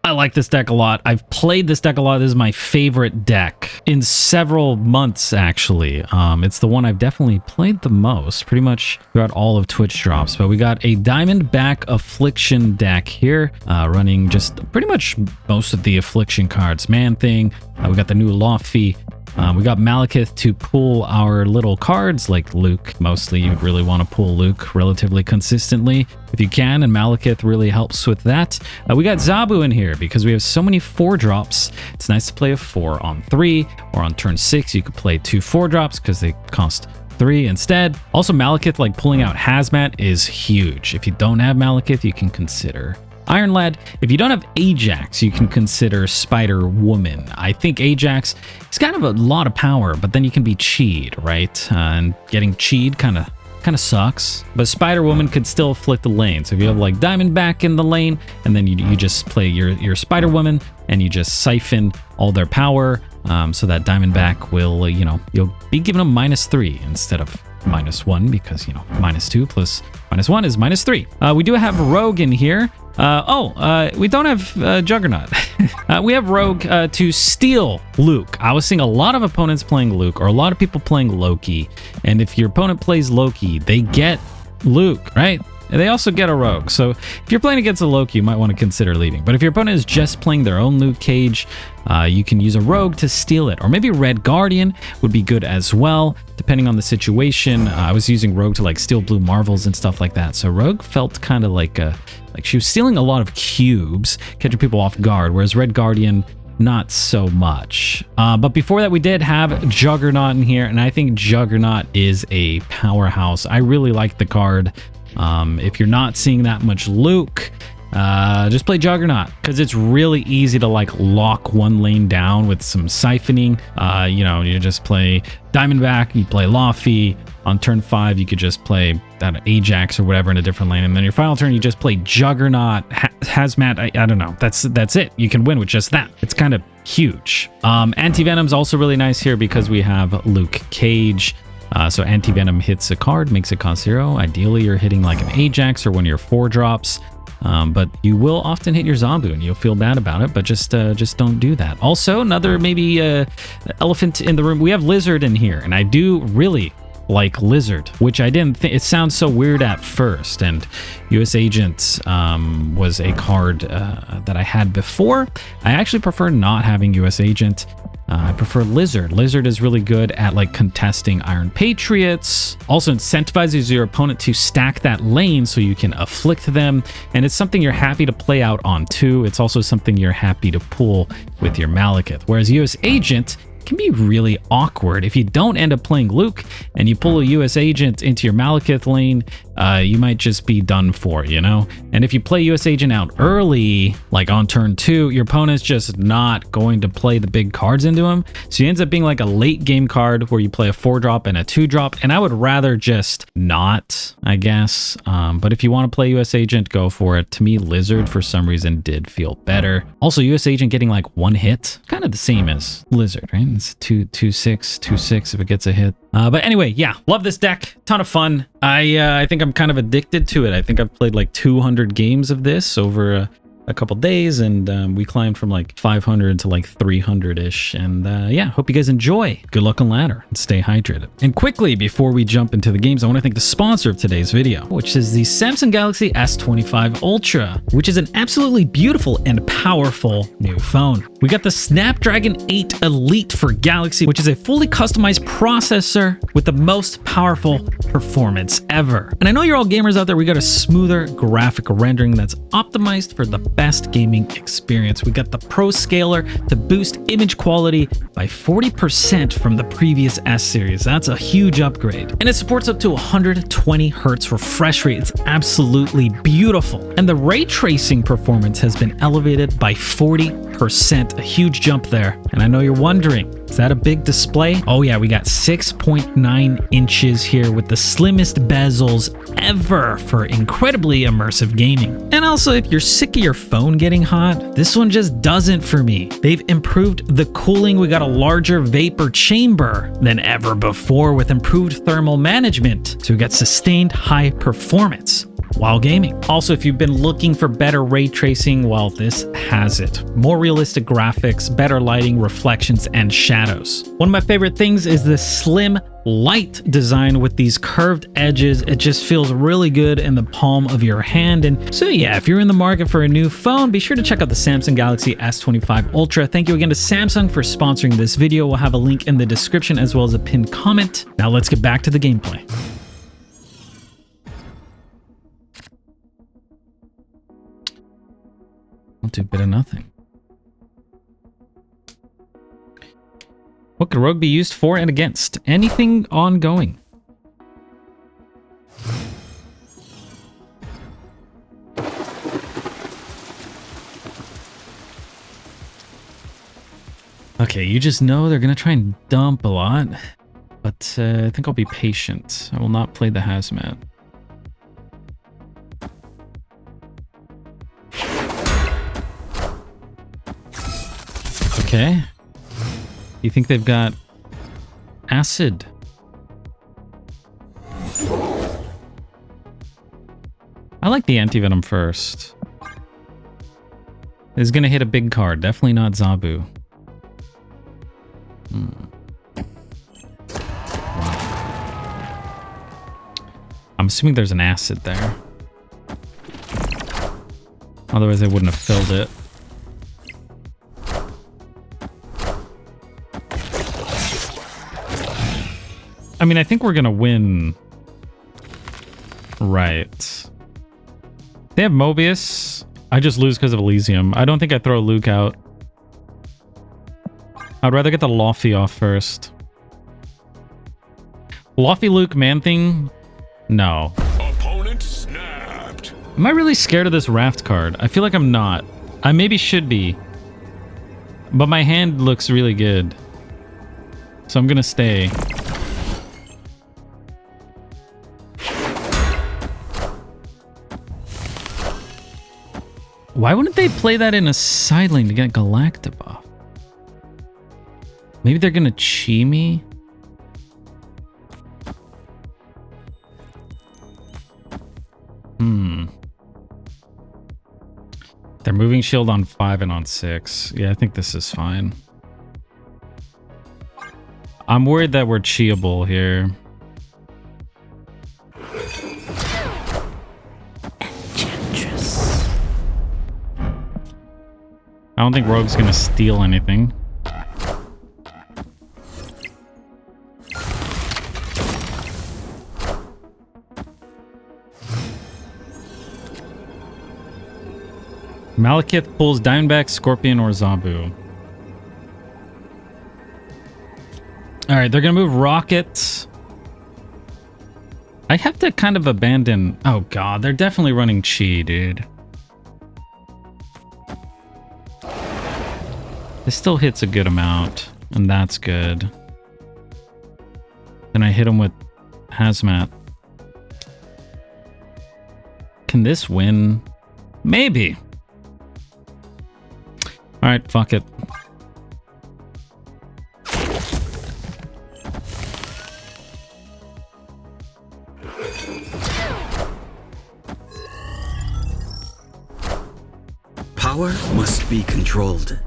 I like this deck a lot. I've played this deck a lot. This is my favorite deck in several months, actually. It's the one I've definitely played the most, pretty much throughout all of Twitch drops. But we got a Diamondback Affliction deck here, running just pretty much most of the Affliction cards. Man Thing, we got the new Lofty. We got Malekith to pull our little cards like Luke. Mostly you'd really want to pull Luke relatively consistently if you can, and Malekith really helps with that. We got Zabu in here because we have so many 4-drops. It's nice to play a 4 on 3, or on turn 6 you could play 2 4-drops because they cost 3 instead. Also, Malekith, like pulling out Hazmat, is huge. If you don't have Malekith, you can consider Iron Lad. If you don't have Ajax, you can consider Spider Woman. I think Ajax is kind of a lot of power, but then you can be cheed, right? And getting cheed kind of sucks. But Spider Woman could still afflict the lane. So if you have like Diamondback in the lane, and then you just play your Spider Woman, and you just siphon all their power, so that Diamondback will, you'll be giving them -3 instead of -1, because -2 plus -1 is -3. We do have Rogue in here. We don't have Juggernaut. We have Rogue to steal Luke. I was seeing a lot of opponents playing Luke, or a lot of people playing Loki. And if your opponent plays Loki, they get Luke, right? And they also get a Rogue. So if you're playing against a Loki, you might want to consider leaving. But if your opponent is just playing their own Luke Cage, you can use a Rogue to steal it. Or maybe Red Guardian would be good as well, depending on the situation. I was using Rogue to like steal Blue Marvels and stuff like that. So Rogue felt kind of like she was stealing a lot of cubes, catching people off guard, whereas Red Guardian, not so much. But before that, we did have Juggernaut in here, and I think Juggernaut is a powerhouse. I really like the card. If you're not seeing that much Luke, just play Juggernaut, because it's really easy to like lock one lane down with some siphoning. You just play Diamondback, you play Lofty. On turn 5, you could just play that Ajax or whatever in a different lane, and then your final turn, you just play Juggernaut, Hazmat. I don't know. That's it. You can win with just that. It's kind of huge. Anti-Venom's also really nice here because we have Luke Cage. So Anti-Venom hits a card, makes it cost 0. Ideally, you're hitting like an Ajax or one of your 4-drops. But you will often hit your Zabu, and you'll feel bad about it, but just don't do that. Also, another maybe elephant in the room, we have Lizard in here, and I do really like Lizard, which I didn't think, it sounds so weird at first, and US Agent was a card that I had before. I actually prefer not having US Agent. I prefer Lizard. Lizard is really good at like contesting Iron Patriots. Also incentivizes your opponent to stack that lane so you can afflict them. And it's something you're happy to play out on too. It's also something you're happy to pull with your Malekith. Whereas US Agent can be really awkward. If you don't end up playing Luke and you pull a US Agent into your Malekith lane, you might just be done for, And if you play US Agent out early, like on turn 2, your opponent's just not going to play the big cards into him. So he ends up being like a late game card where you play a 4-drop and a 2-drop. And I would rather just not, I guess. But if you want to play US Agent, go for it. To me, Lizard for some reason did feel better. Also, US Agent getting like 1 hit, kind of the same as Lizard, right? It's 2/6 if it gets a hit. But anyway, yeah, love this deck. Ton of fun. I think I'm kind of addicted to it. I think I've played like 200 games of this over a couple days, and we climbed from like 500 to like 300-ish. And yeah, hope you guys enjoy. Good luck on ladder and stay hydrated. And quickly, before we jump into the games, I want to thank the sponsor of today's video, which is the Samsung Galaxy S25 Ultra, which is an absolutely beautiful and powerful new phone. We got the Snapdragon 8 Elite for Galaxy, which is a fully customized processor with the most powerful performance ever. And I know you're all gamers out there. We got a smoother graphic rendering that's optimized for the best gaming experience. We got the Pro Scaler to boost image quality by 40% from the previous S series. That's a huge upgrade. And it supports up to 120 Hz refresh rate. It's absolutely beautiful. And the ray tracing performance has been elevated by 40%, a huge jump there. And I know you're wondering, is that a big display? Oh yeah, we got 6.9 inches here with the slimmest bezels ever for incredibly immersive gaming. And also, if you're sick of your phone getting hot, this one just doesn't for me. They've improved the cooling. We got a larger vapor chamber than ever before with improved thermal management, so we got sustained high performance. while gaming. Also, if you've been looking for better ray tracing, well, this has it. More realistic graphics, better lighting, reflections, and shadows. One of my favorite things is the slim, light design with these curved edges. It just feels really good in the palm of your hand. And so yeah, if you're in the market for a new phone, be sure to check out the Samsung Galaxy S25 Ultra. Thank you again to Samsung for sponsoring this video. We'll have a link in the description as well as a pinned comment. Now let's get back to the gameplay. I'll do a bit of nothing. What could Rogue be used for and against? Anything ongoing. Okay, you just know they're going to try and dump a lot, but I think I'll be patient. I will not play the hazmat. Okay. You think they've got acid? I like the anti-venom first. It's gonna hit a big card. Definitely not Zabu. I'm assuming there's an acid there. Otherwise they wouldn't have filled it. I mean, I think we're gonna win. Right. They have Mobius. I just lose because of Elysium. I don't think I throw Luke out. I'd rather get the Lofty off first. Lofty Luke Man-Thing? No. Opponent snapped. Am I really scared of this Raft card? I feel like I'm not. I maybe should be. But my hand looks really good. So I'm gonna stay. Why wouldn't they play that in a side lane to get Galactabuff? Maybe they're gonna Chi me? They're moving shield on 5 and on 6. Yeah, I think this is fine. I'm worried that we're Chi-able here. I don't think Rogue's gonna steal anything. Malekith pulls Diamondback, Scorpion, or Zabu. Alright, they're gonna move Rocket. I have to kind of abandon... Oh god, they're definitely running Chi, dude. This still hits a good amount, and that's good. Then I hit him with Hazmat. Can this win? Maybe. Alright, fuck it. Power must be controlled.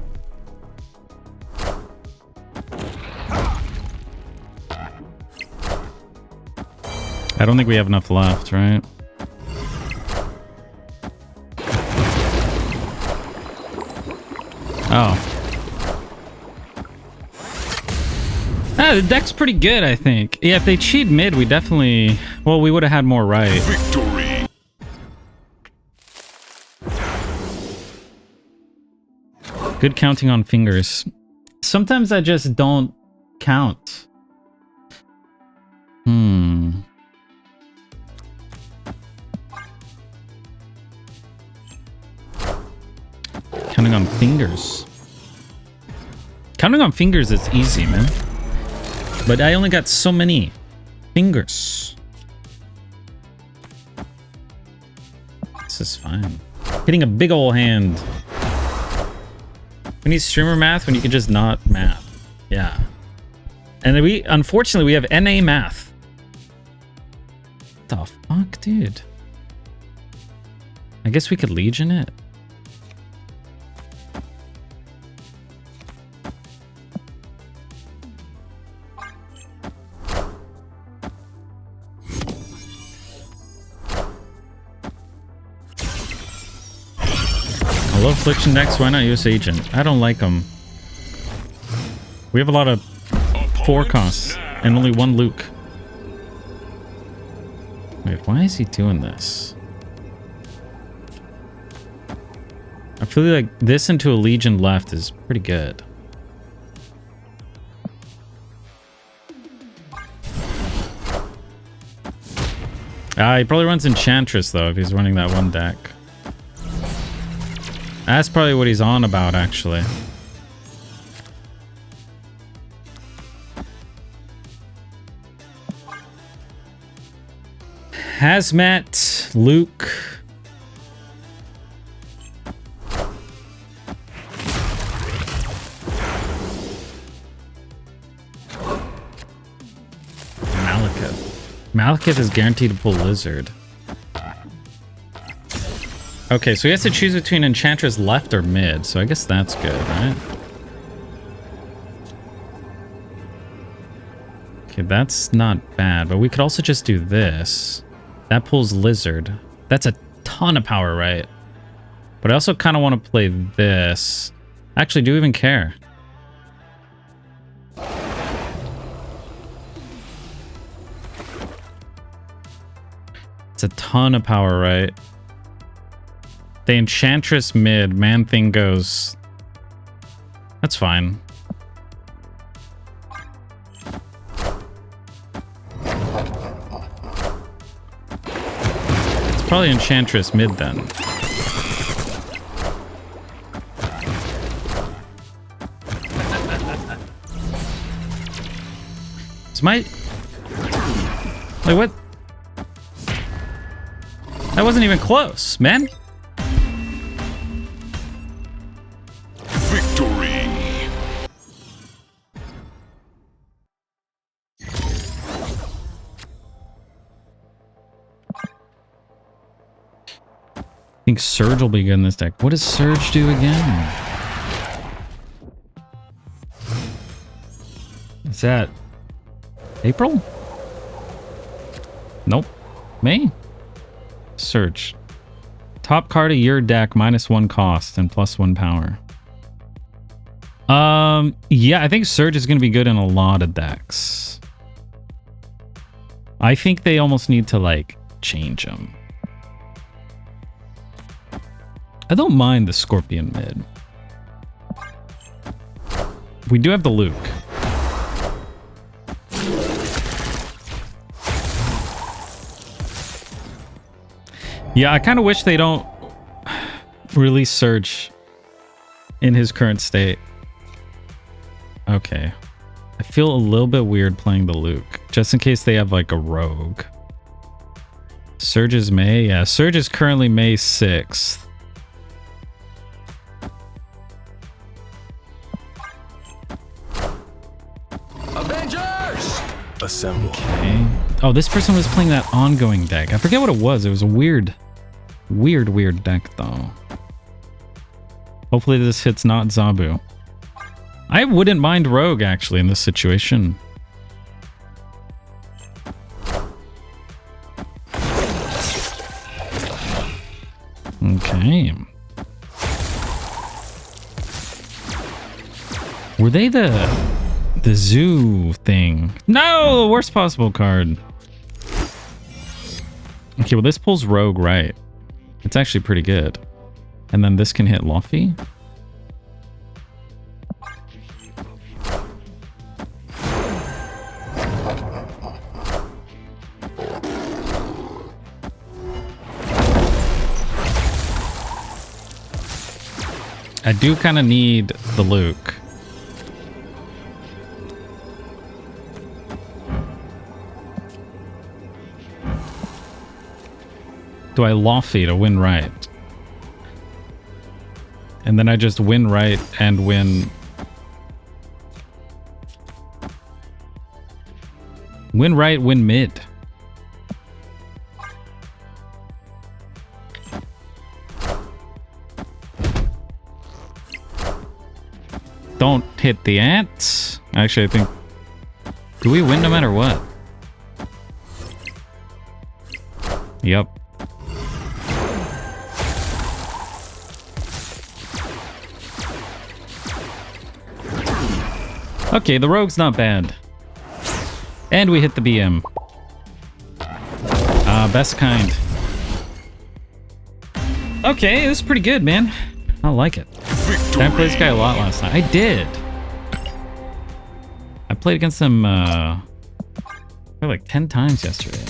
I don't think we have enough left, right? Oh. Ah, the deck's pretty good, I think. Yeah, if they cheat mid, we definitely... Well, we would have had more right. Victory. Good counting on fingers. Sometimes I just don't count. Counting on fingers. Counting on fingers is easy, man. But I only got so many fingers. This is fine. Hitting a big ol' hand. We need streamer math when you can just not math. Yeah. And we, unfortunately, we have NA math. What the fuck, dude? I guess we could Legion it. I love Affliction decks. Why not US Agent? I don't like them. We have a lot of 4 costs and only 1 Luke. Wait, why is he doing this? I feel like this into a Legion left is pretty good. He probably runs Enchantress though if he's running that one deck. That's probably what he's on about, actually. Hazmat, Luke. Malekith is guaranteed to pull Lizard. Okay, so he has to choose between Enchantress left or mid, so I guess that's good, right? Okay, that's not bad, but we could also just do this. That pulls Lizard. That's a ton of power, right? But I also kind of want to play this. Actually, do you even care? It's a ton of power, right? The Enchantress mid, Man-Thing goes... That's fine. It's probably Enchantress mid then. Is my... Like, what? That wasn't even close, man. Victory. I think Surge will be good in this deck. What does Surge do again? Is that April? Nope. May? Surge. Top card of your deck, -1 cost and +1 power. Yeah, I think Surge is going to be good in a lot of decks. I think they almost need to, like, change them. I don't mind the Scorpion mid. We do have the Luke. Yeah, I kind of wish they don't release Surge in his current state. Okay. I feel a little bit weird playing the Luke, just in case they have like a rogue. Surge is May? Yeah, Surge is currently May 6th. Avengers! Assemble. Okay. Oh, this person was playing that ongoing deck. I forget what it was. It was a weird deck, though. Hopefully this hits not Zabu. I wouldn't mind Rogue, actually, in this situation. Okay. Were they the zoo thing? No! Worst possible card. Okay, well, this pulls Rogue, right? It's actually pretty good. And then this can hit Luffy. I do kind of need the Luke. Do I Luffy to win right? And then I just win right and win... Win right, win mid. Don't hit the ants. Actually, I think... Do we win no matter what? Yep. Okay, the rogue's not bad. And we hit the BM. Best kind. Okay, it was pretty good, man. I like it. I played this guy a lot last night. I did. I played against him like 10 times yesterday.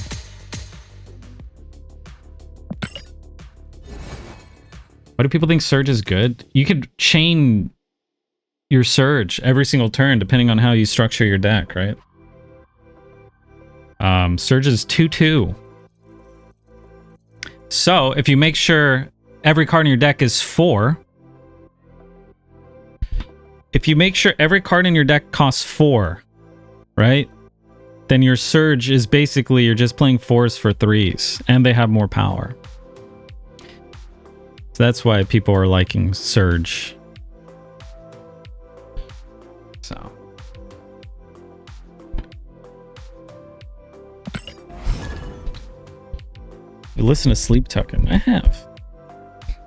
Why do people think Surge is good? You could chain your Surge every single turn depending on how you structure your deck, right? Surge is 2/2. So if you make sure every card in your deck is 4, if you make sure every card in your deck costs 4, right? Then your Surge is basically, you're just playing 4s for 3s, and they have more power. So that's why people are liking Surge. So. You listen to Sleep Token. I have.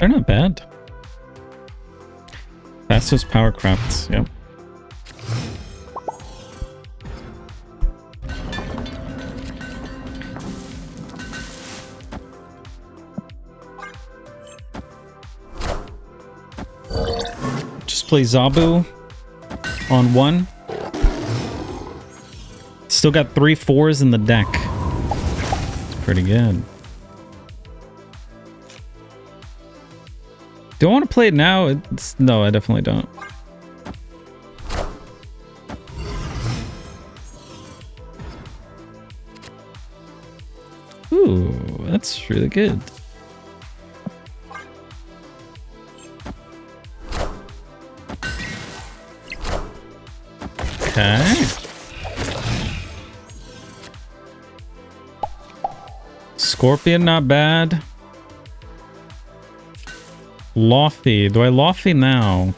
They're not bad. Fastest power crafts. Yep. Just play Zabu on 1. Still got 3 4s in the deck. It's pretty good. Do I want to play it now? No, I definitely don't. Ooh, that's really good. Okay. Scorpion, not bad. Lofty. Do I Lofty now?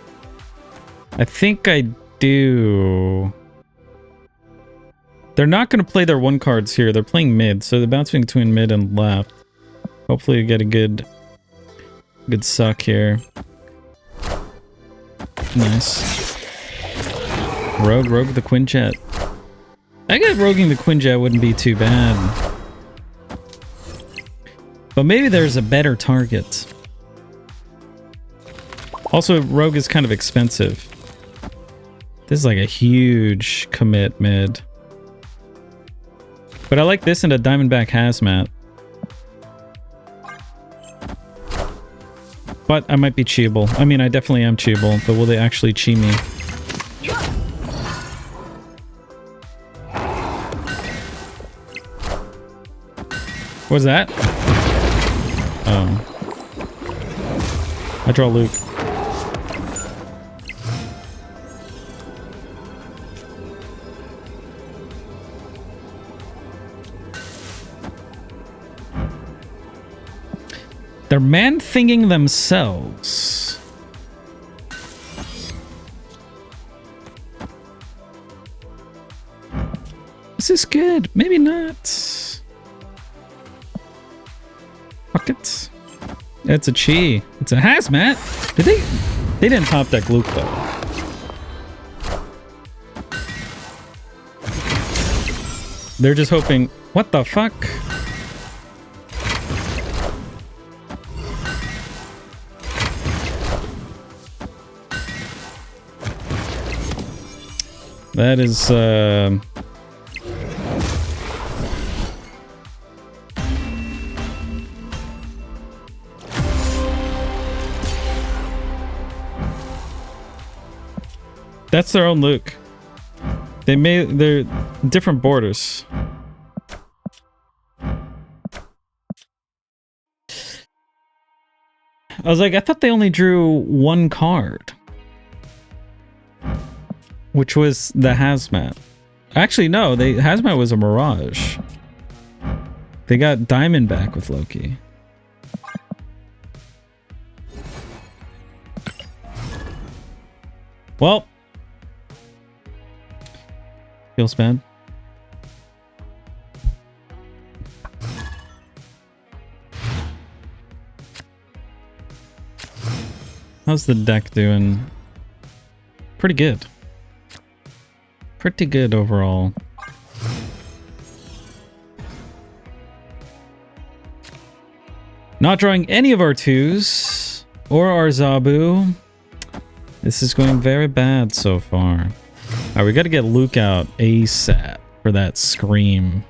I think I do. They're not going to play their 1 cards here. They're playing mid, so they're bouncing between mid and left. Hopefully you get a good suck here. Nice. Rogue the Quinjet. I guess roguing the Quinjet wouldn't be too bad. But maybe there's a better target. Also, rogue is kind of expensive. This is like a huge commit mid. But I like this and a Diamondback Hazmat. But I might be cheable. I mean, I definitely am cheable, but will they actually chi me? What's that? Oh. I draw Luke. They're man-thinging themselves. This is good. Maybe not. Fuck it. It's a chi. It's a hazmat. Did they? They didn't top deck Luke though. They're just hoping. What the fuck? That is, that's their own Luke. They're different borders. I was like, I thought they only drew 1 card. Which was the Hazmat. Actually, no, Hazmat was a Mirage. They got Diamondback with Loki. Well, Feels bad. How's the deck doing? Pretty good. Pretty good overall. Not drawing any of our 2s or our Zabu. This is going very bad so far. Alright, we gotta get Luke out ASAP for that scream.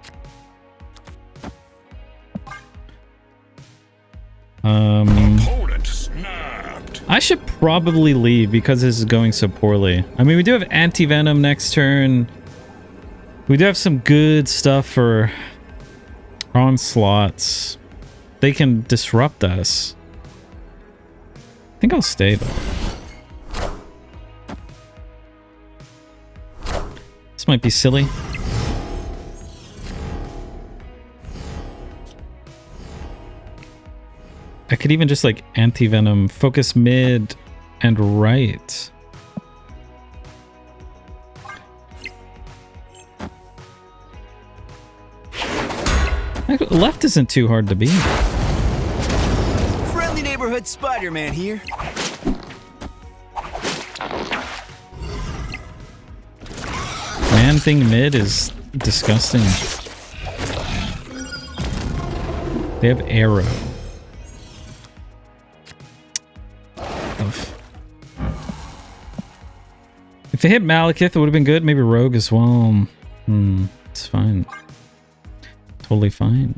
Opponent snapped. I should probably leave because this is going so poorly. I mean, we do have Anti-Venom next turn. We do have some good stuff for Onslaughts. They can disrupt us. I think I'll stay though. This might be silly. I could even just like Anti-Venom, focus mid and right. Left isn't too hard to beat. Friendly neighborhood Spider-Man here. Man thing mid is disgusting. They have arrow. If they hit Malekith, it would have been good. Maybe Rogue as well. It's fine. Totally fine.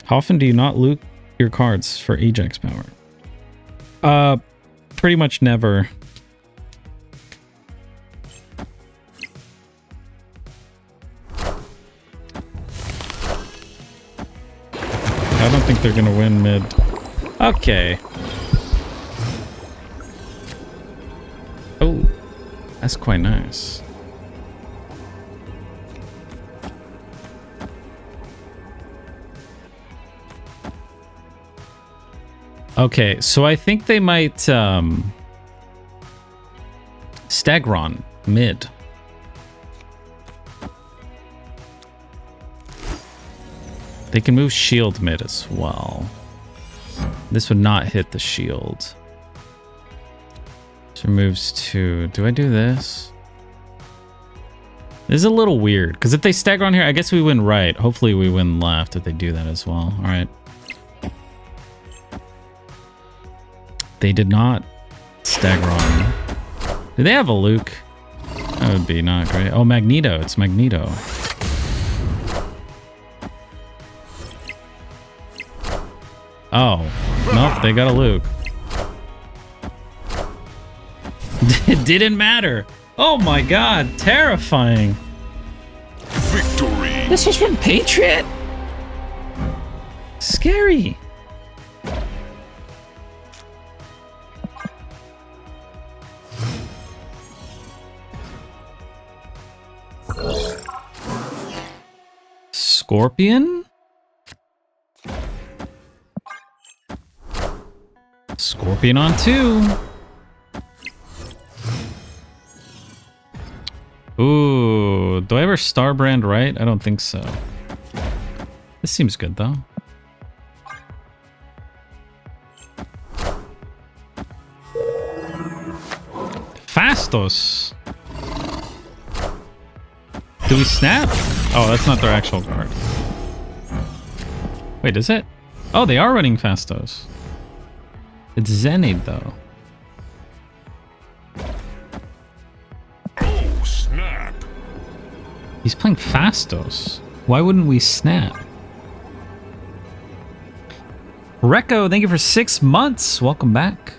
How often do you not loot your cards for Ajax power? Pretty much never. I don't think they're gonna win mid. Okay. Oh, that's quite nice. Okay, so I think they might Stagron mid. They can move shield mid as well. This would not hit the shield. So moves to... Do I do this? This is a little weird, because if they stagger on here, I guess we win right. Hopefully we win left if they do that as well. All right. They did not stagger on. Do they have a Luke? That would be not great. Oh, Magneto. It's Magneto. Oh. Nope, they got a Luke. It didn't matter. Oh my god, terrifying. Victory. This was from Patriot? Scary. Scorpion? Scorpion on 2. Ooh, do I ever Starbrand right? I don't think so. This seems good though. Fastos. Do we snap? Oh, that's not their actual card. Wait, is it? Oh, they are running Fastos. It's Zenid though. Oh, snap. He's playing Fastos. Why wouldn't we snap? Recco, thank you for 6 months. Welcome back.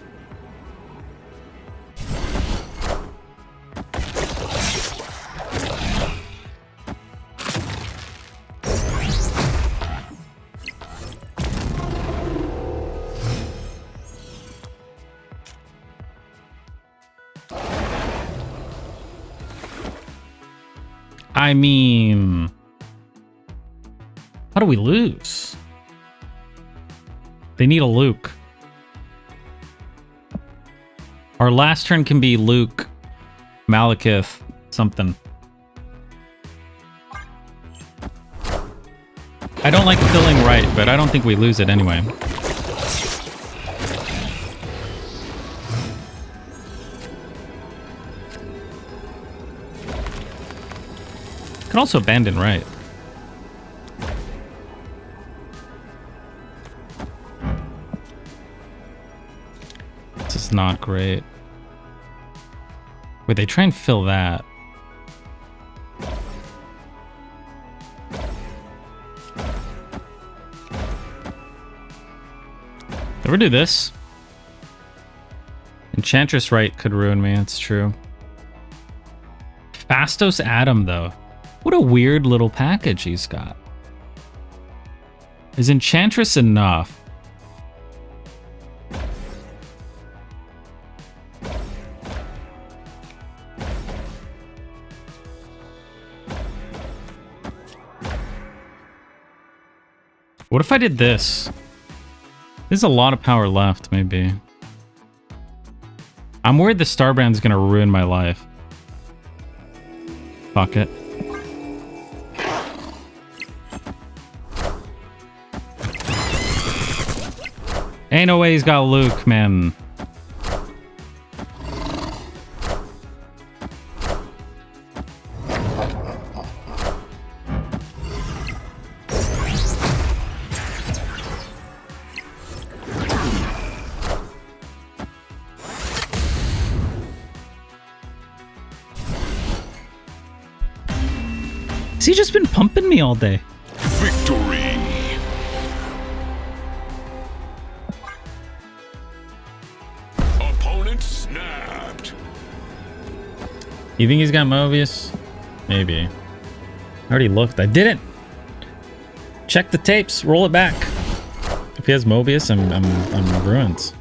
I mean, how do we lose? They need a Luke. Our last turn can be Luke, Malekith, something. I don't like filling right, but I don't think we lose it anyway. Could also abandon right. This is not great. Wait, they try and fill that. Ever do this? Enchantress right could ruin me, it's true. Fastos Atom, though. What a weird little package he's got. Is Enchantress enough? What if I did this? There's a lot of power left, maybe. I'm worried the Starbrand's gonna ruin my life. Fuck it. Ain't no way he's got Luke, man. Has he just been pumping me all day? Victory. Opponent snapped. You think he's got Mobius? Maybe. I already looked. I didn't. Check the tapes. Roll it back. If he has Mobius, I'm ruined.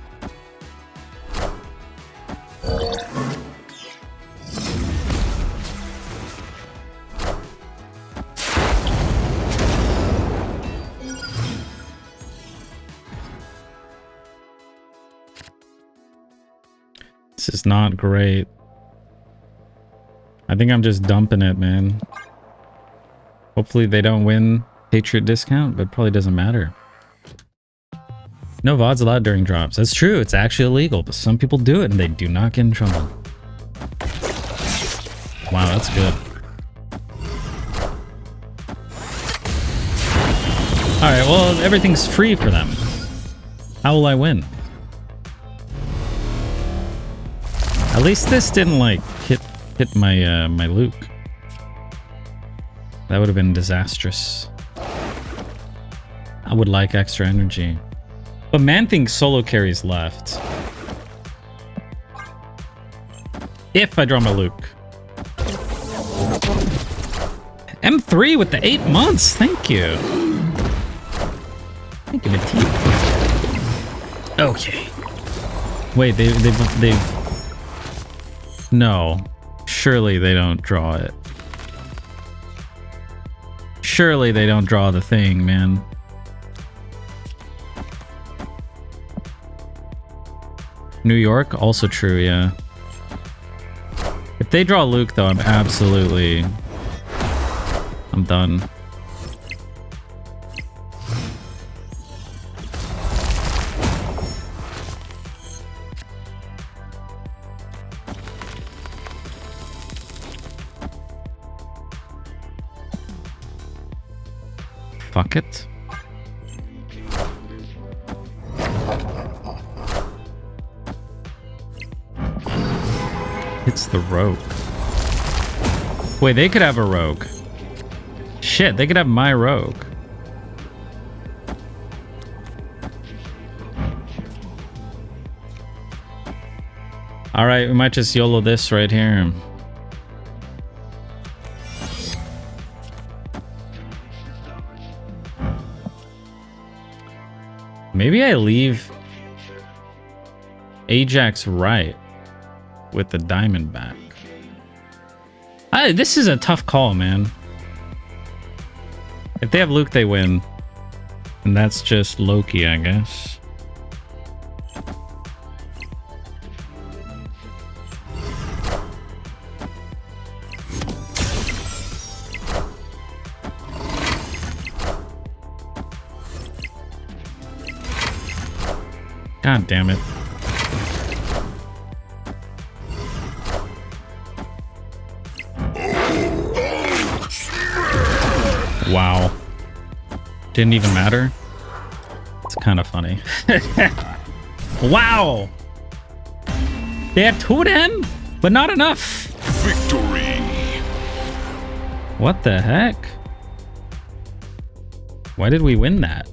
This is not great. I think I'm just dumping it, man. Hopefully they don't win Patriot discount, but it probably doesn't matter. No VODs allowed during drops. That's true. It's actually illegal, but some people do it and they do not get in trouble. Wow, that's good. Alright, well, everything's free for them. How will I win? At least this didn't, like, hit my my Luke. That would have been disastrous. I would like extra energy. But Man Thing solo carries left. If I draw my Luke. M3 with the 8 months. Thank you. Thank you, Matisse. Okay. Wait, they've... No. Surely they don't draw it. Surely they don't draw the thing, man. New York, also true, yeah. If they draw Luke, though, I'm done. Fuck it. It's the rogue. Wait, they could have a rogue. Shit, they could have my rogue. Alright, we might just YOLO this right here. Maybe I leave Ajax right with the diamond back. This is a tough call, man. If they have Luke, they win. And that's just Loki, I guess. God damn it. Wow. Didn't even matter. It's kind of funny. Wow. They had 2 then, but not enough. Victory. What the heck? Why did we win that?